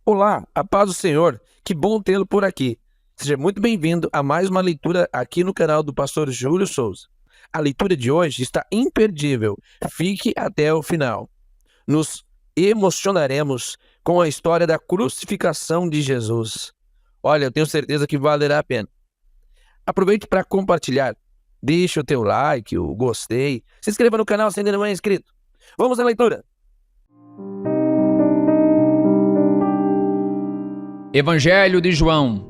Olá, a paz do Senhor, que bom tê-lo por aqui. Seja muito bem-vindo a mais uma leitura aqui no canal do pastor Júlio Souza. A leitura de hoje está imperdível, fique até o final. Nos emocionaremos com a história da crucificação de Jesus. Olha, eu tenho certeza que valerá a pena. Aproveite para compartilhar, deixe o teu like, o gostei, se inscreva no canal se ainda não é inscrito. Vamos à leitura! Evangelho de João,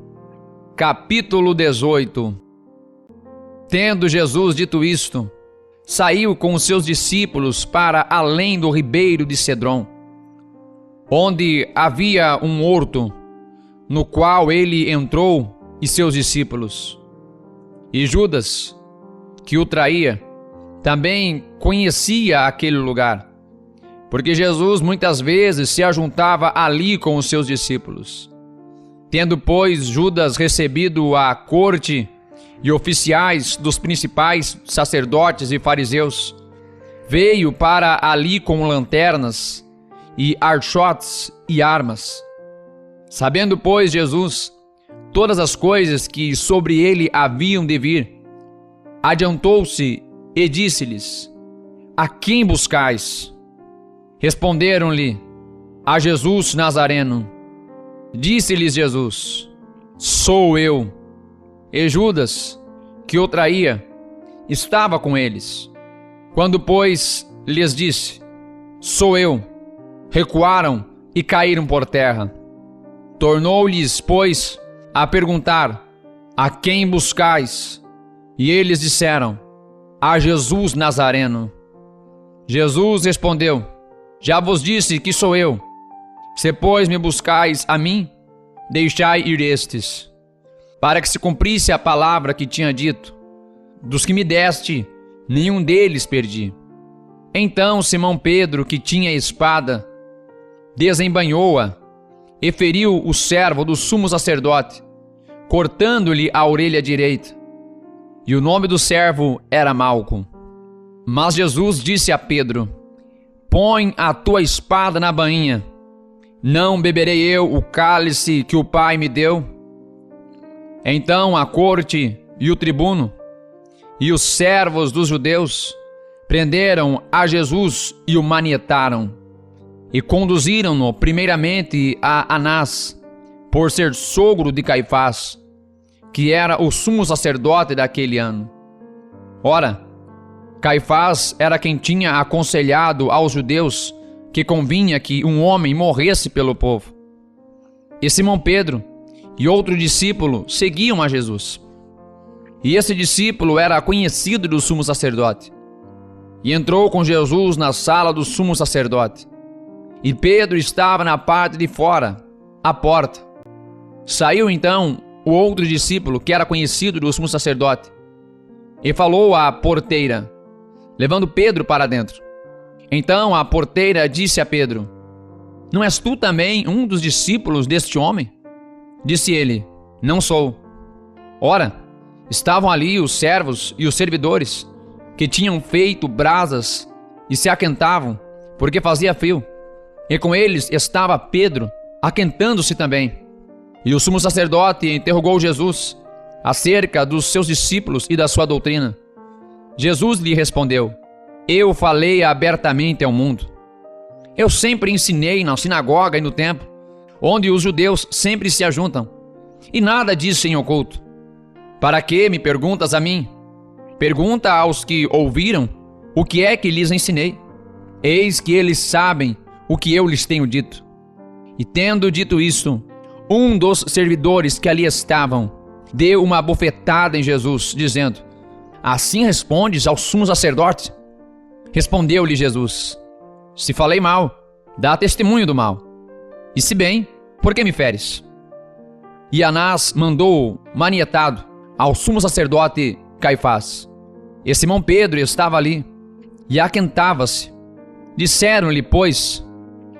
capítulo 18. Tendo Jesus dito isto, saiu com os seus discípulos para além do ribeiro de Cedron, onde havia um horto, no qual ele entrou e seus discípulos. E Judas, que o traía, também conhecia aquele lugar, porque Jesus muitas vezes se ajuntava ali com os seus discípulos. Tendo, pois, Judas recebido a corte e oficiais dos principais sacerdotes e fariseus, veio para ali com lanternas e archotes e armas. Sabendo, pois, Jesus todas as coisas que sobre ele haviam de vir, adiantou-se e disse-lhes: A quem buscais? Responderam-lhe: A Jesus Nazareno. Disse-lhes Jesus: Sou eu. E Judas, que o traía, estava com eles. Quando, pois, lhes disse: Sou eu, recuaram e caíram por terra. Tornou-lhes, pois, a perguntar: A quem buscais? E eles disseram: A Jesus Nazareno. Jesus respondeu: Já vos disse que sou eu. Se, pois, me buscais a mim, deixai ir estes, para que se cumprisse a palavra que tinha dito: Dos que me deste, nenhum deles perdi. Então Simão Pedro, que tinha espada, desembainhou-a e feriu o servo do sumo sacerdote, cortando-lhe a orelha direita. E o nome do servo era Malco. Mas Jesus disse a Pedro: Põe a tua espada na bainha. Não beberei eu o cálice que o Pai me deu? Então a corte e o tribuno e os servos dos judeus prenderam a Jesus e o manietaram, e conduziram-no primeiramente a Anás, por ser sogro de Caifás, que era o sumo sacerdote daquele ano. Ora, Caifás era quem tinha aconselhado aos judeus que convinha que um homem morresse pelo povo. E Simão Pedro e outro discípulo seguiam a Jesus. E esse discípulo era conhecido do sumo sacerdote. E entrou com Jesus na sala do sumo sacerdote. E Pedro estava na parte de fora, à porta. Saiu então o outro discípulo, que era conhecido do sumo sacerdote, e falou à porteira, levando Pedro para dentro. Então a porteira disse a Pedro: Não és tu também um dos discípulos deste homem? Disse ele: Não sou. Ora, estavam ali os servos e os servidores, que tinham feito brasas e se aquentavam, porque fazia frio. E com eles estava Pedro, aquentando-se também. E o sumo sacerdote interrogou Jesus acerca dos seus discípulos e da sua doutrina. Jesus lhe respondeu: Eu falei abertamente ao mundo. Eu sempre ensinei na sinagoga e no templo, onde os judeus sempre se ajuntam, e nada disse em oculto. Para que me perguntas a mim? Pergunta aos que ouviram o que é que lhes ensinei. Eis que eles sabem o que eu lhes tenho dito. E tendo dito isto, um dos servidores que ali estavam deu uma bofetada em Jesus, dizendo: Assim respondes ao sumo sacerdote? Respondeu-lhe Jesus: Se falei mal, dá testemunho do mal. E se bem, por que me feres? E Anás mandou manietado ao sumo sacerdote Caifás. E Simão Pedro estava ali, e aquentava-se. Disseram-lhe, pois: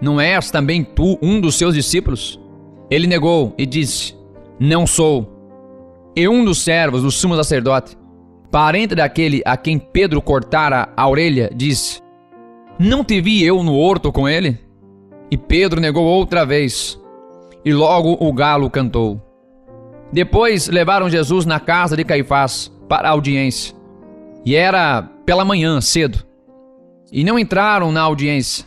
Não és também tu um dos seus discípulos? Ele negou e disse: Não sou. E um dos servos do sumo sacerdote, parente daquele a quem Pedro cortara a orelha, disse: Não te vi eu no horto com ele? E Pedro negou outra vez. e logo o galo cantou. Depois levaram Jesus na casa de Caifás para a audiência. E era pela manhã, cedo. E não entraram na audiência,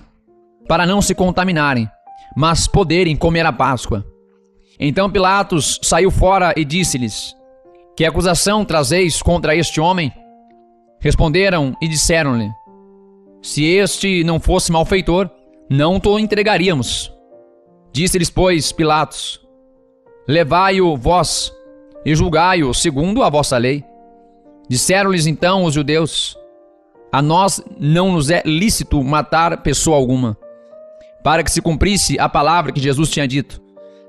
para não se contaminarem, mas poderem comer a Páscoa. Então Pilatos saiu fora e disse-lhes: Que acusação trazeis contra este homem? Responderam e disseram-lhe: Se este não fosse malfeitor, não o entregaríamos. Disse-lhes, pois, Pilatos: Levai-o vós e julgai-o segundo a vossa lei. Disseram-lhes então os judeus: A nós não nos é lícito matar pessoa alguma, para que se cumprisse a palavra que Jesus tinha dito,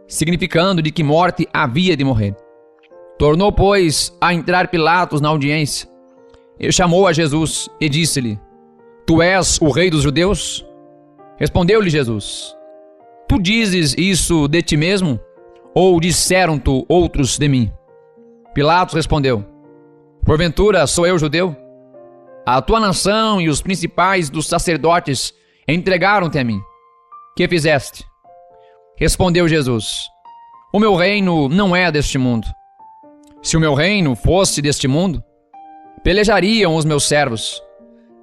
significando de que morte havia de morrer. Tornou, pois, a entrar Pilatos na audiência, e chamou a Jesus e disse-lhe: Tu és o rei dos judeus? Respondeu-lhe Jesus: Tu dizes isso de ti mesmo, ou disseram-te outros de mim? Pilatos respondeu: Porventura sou eu judeu? A tua nação e os principais dos sacerdotes entregaram-te a mim. Que fizeste? Respondeu Jesus: O meu reino não é deste mundo. Se o meu reino fosse deste mundo, pelejariam os meus servos,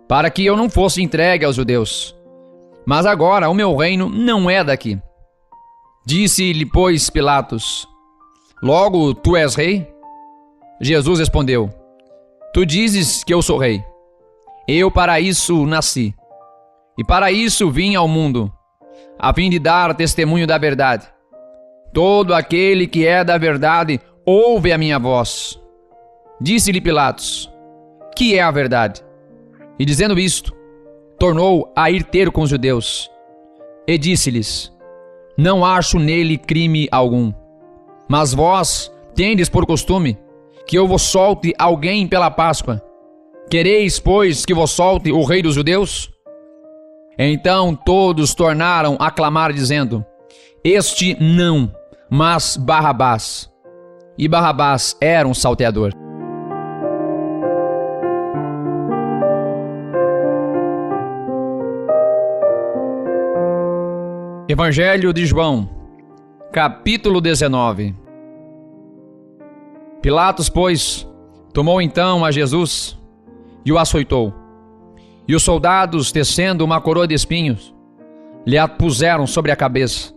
para que eu não fosse entregue aos judeus. Mas agora o meu reino não é daqui. Disse-lhe, pois, Pilatos: Logo tu és rei? Jesus respondeu: Tu dizes que eu sou rei. Eu para isso nasci, e para isso vim ao mundo, a fim de dar testemunho da verdade. Todo aquele que é da verdade ouve a minha voz. Disse-lhe Pilatos: Que é a verdade? E dizendo isto, tornou a ir ter com os judeus, e disse-lhes: Não acho nele crime algum. Mas vós tendes por costume que eu vos solte alguém pela Páscoa. Quereis, pois, que vos solte o rei dos judeus? Então todos tornaram a clamar, dizendo: Este não, mas Barrabás. E Barrabás era um salteador. Evangelho de João, capítulo 19. Pilatos, pois, tomou então a Jesus e o açoitou. E os soldados, tecendo uma coroa de espinhos, lhe a puseram sobre a cabeça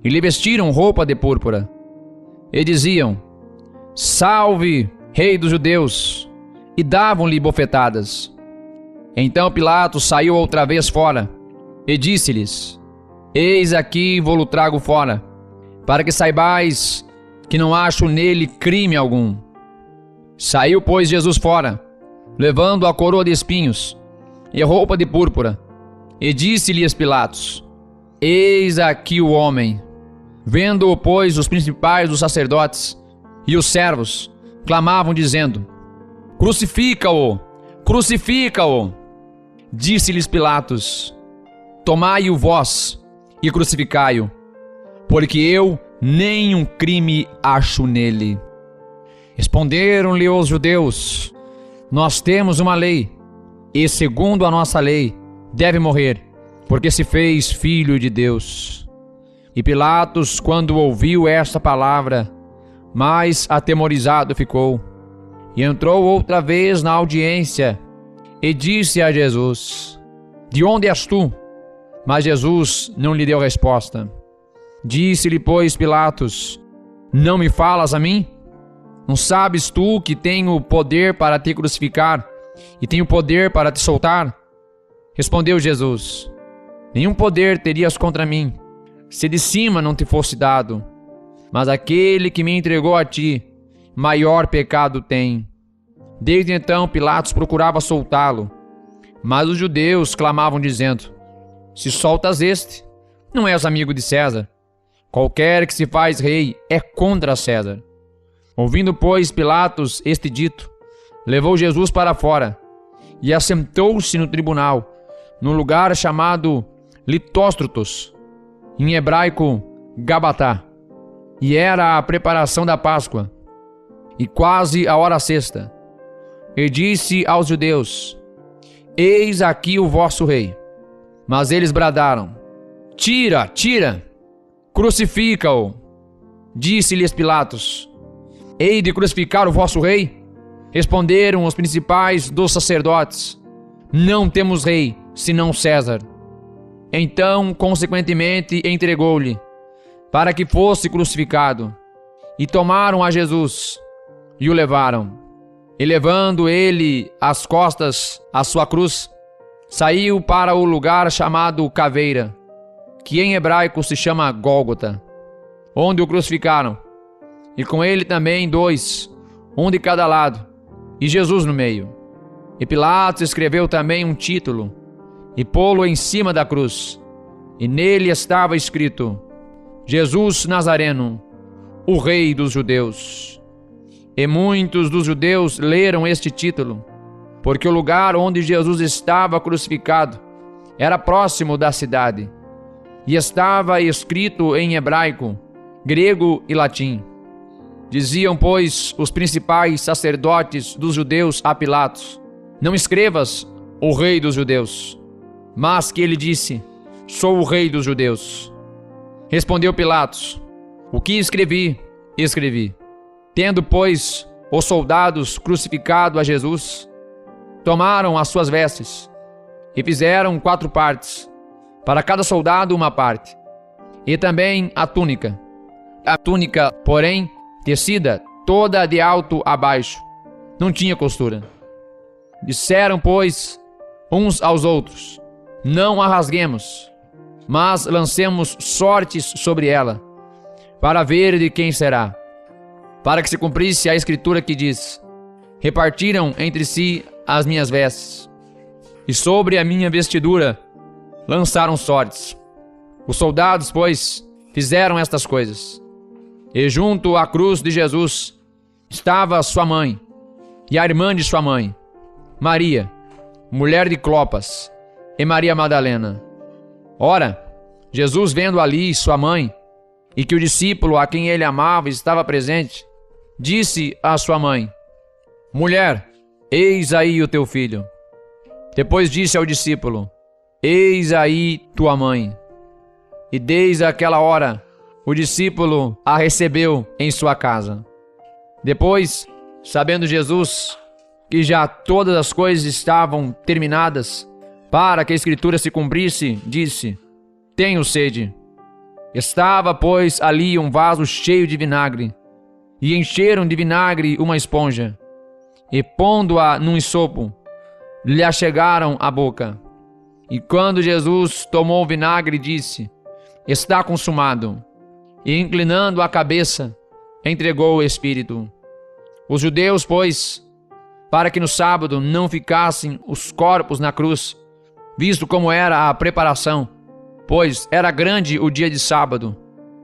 e lhe vestiram roupa de púrpura. E diziam: Salve, rei dos judeus! E davam-lhe bofetadas. Então Pilatos saiu outra vez fora e disse-lhes: Eis aqui vou-lo trago fora, para que saibais que não acho nele crime algum. Saiu, pois, Jesus fora, levando a coroa de espinhos e a roupa de púrpura, e disse-lhes Pilatos: Eis aqui o homem. Vendo-o, pois, os principais dos sacerdotes e os servos clamavam, dizendo: Crucifica-o! Crucifica-o! Disse-lhes Pilatos: Tomai-o vós e crucificai-o, porque eu nenhum crime acho nele. Responderam-lhe os judeus: Nós temos uma lei, e segundo a nossa lei deve morrer, porque se fez filho de Deus. E Pilatos, quando ouviu esta palavra, mais atemorizado ficou, e entrou outra vez na audiência, e disse a Jesus: De onde és tu? Mas Jesus não lhe deu resposta. Disse-lhe, pois, Pilatos: Não me falas a mim? Não sabes tu que tenho poder para te crucificar e tenho poder para te soltar? Respondeu Jesus: Nenhum poder terias contra mim, se de cima não te fosse dado. Mas aquele que me entregou a ti, maior pecado tem. Desde então Pilatos procurava soltá-lo, mas os judeus clamavam, dizendo: Se soltas este, não és amigo de César. Qualquer que se faz rei é contra César. Ouvindo, pois, Pilatos este dito, levou Jesus para fora e assentou-se no tribunal, num lugar chamado Litóstrotos, em hebraico Gabatá. E era a preparação da Páscoa, e quase a hora sexta. E disse aos judeus: Eis aqui o vosso rei. Mas eles bradaram: Tira, tira! Crucifica-o. Disse-lhes Pilatos: Hei de crucificar o vosso rei? Responderam os principais dos sacerdotes: Não temos rei, senão César. Então, consequentemente, entregou-lhe, para que fosse crucificado. E tomaram a Jesus, e o levaram. E levando ele às costas a sua cruz, saiu para o lugar chamado Caveira, que em hebraico se chama Gólgota, onde o crucificaram, e com ele também dois, um de cada lado, e Jesus no meio. E Pilatos escreveu também um título, e pô-lo em cima da cruz, e nele estava escrito: Jesus Nazareno, o Rei dos Judeus. E muitos dos judeus leram este título, porque o lugar onde Jesus estava crucificado era próximo da cidade, e estava escrito em hebraico, grego e latim. Diziam, pois, os principais sacerdotes dos judeus a Pilatos: Não escrevas o Rei dos Judeus, mas que ele disse: Sou o Rei dos Judeus. Respondeu Pilatos: O que escrevi, escrevi. Tendo, pois, os soldados crucificado a Jesus, tomaram as suas vestes e fizeram 4 partes, para cada soldado uma parte, e também a túnica. A túnica, porém, tecida toda de alto a baixo, não tinha costura. Disseram, pois, uns aos outros: Não a rasguemos, mas lancemos sortes sobre ela, para ver de quem será. Para que se cumprisse a escritura que diz: Repartiram entre si as minhas vestes, e sobre a minha vestidura lançaram sortes. Os soldados, pois, fizeram estas coisas. E junto à cruz de Jesus estava sua mãe, e a irmã de sua mãe, Maria, mulher de Clopas, e Maria Madalena. Ora, Jesus, vendo ali sua mãe, e que o discípulo a quem ele amava estava presente, disse à sua mãe: Mulher, eis aí o teu filho. Depois disse ao discípulo: Eis aí tua mãe. E desde aquela hora, o discípulo a recebeu em sua casa. Depois, sabendo Jesus que já todas as coisas estavam terminadas, para que a escritura se cumprisse, disse: Tenho sede. Estava, pois, ali um vaso cheio de vinagre, e encheram de vinagre uma esponja, e pondo-a num ensopo, lhe achegaram a boca. E quando Jesus tomou o vinagre, disse: Está consumado. E inclinando a cabeça, entregou o espírito. Os judeus, pois, para que no sábado não ficassem os corpos na cruz, visto como era a preparação, pois era grande o dia de sábado,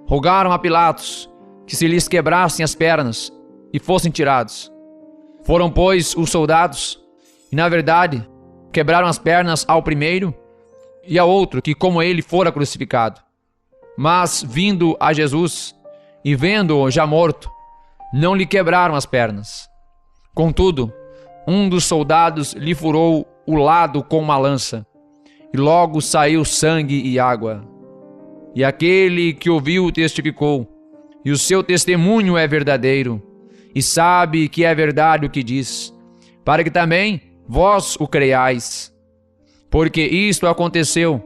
rogaram a Pilatos que se lhes quebrassem as pernas e fossem tirados. Foram, pois, os soldados, e na verdade quebraram as pernas ao primeiro e ao outro que como ele fora crucificado. Mas vindo a Jesus e vendo-o já morto, não lhe quebraram as pernas. Contudo, um dos soldados lhe furou o lado com uma lança, e logo saiu sangue e água. E aquele que ouviu testificou, e o seu testemunho é verdadeiro, e sabe que é verdade o que diz, para que também vós o creiais. Porque isto aconteceu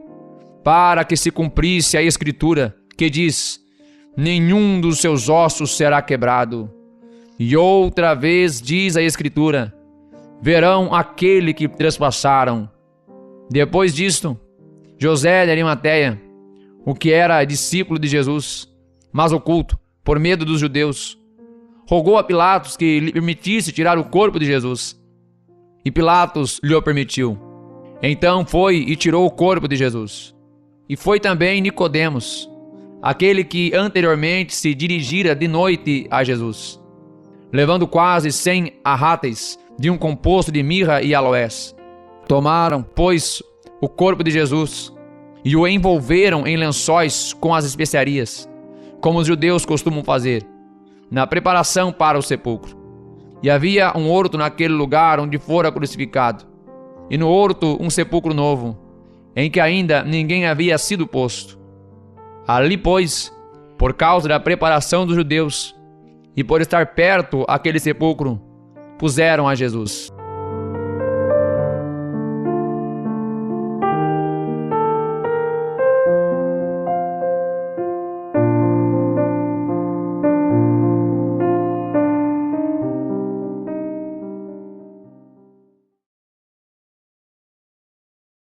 para que se cumprisse a escritura, que diz: nenhum dos seus ossos será quebrado. E outra vez diz a escritura: verão aquele que trespassaram. Depois disto, José de Arimateia, o que era discípulo de Jesus, mas oculto, por medo dos judeus, rogou a Pilatos que lhe permitisse tirar o corpo de Jesus. E Pilatos lhe o permitiu. Então foi e tirou o corpo de Jesus. E foi também Nicodemos, aquele que anteriormente se dirigira de noite a Jesus, levando quase 100 arráteis de um composto de mirra e aloés. Tomaram, pois, o corpo de Jesus e o envolveram em lençóis com as especiarias, como os judeus costumam fazer, na preparação para o sepulcro. E havia um horto naquele lugar onde fora crucificado, e no horto um sepulcro novo, em que ainda ninguém havia sido posto. Ali, pois, por causa da preparação dos judeus e por estar perto aquele sepulcro, puseram a Jesus.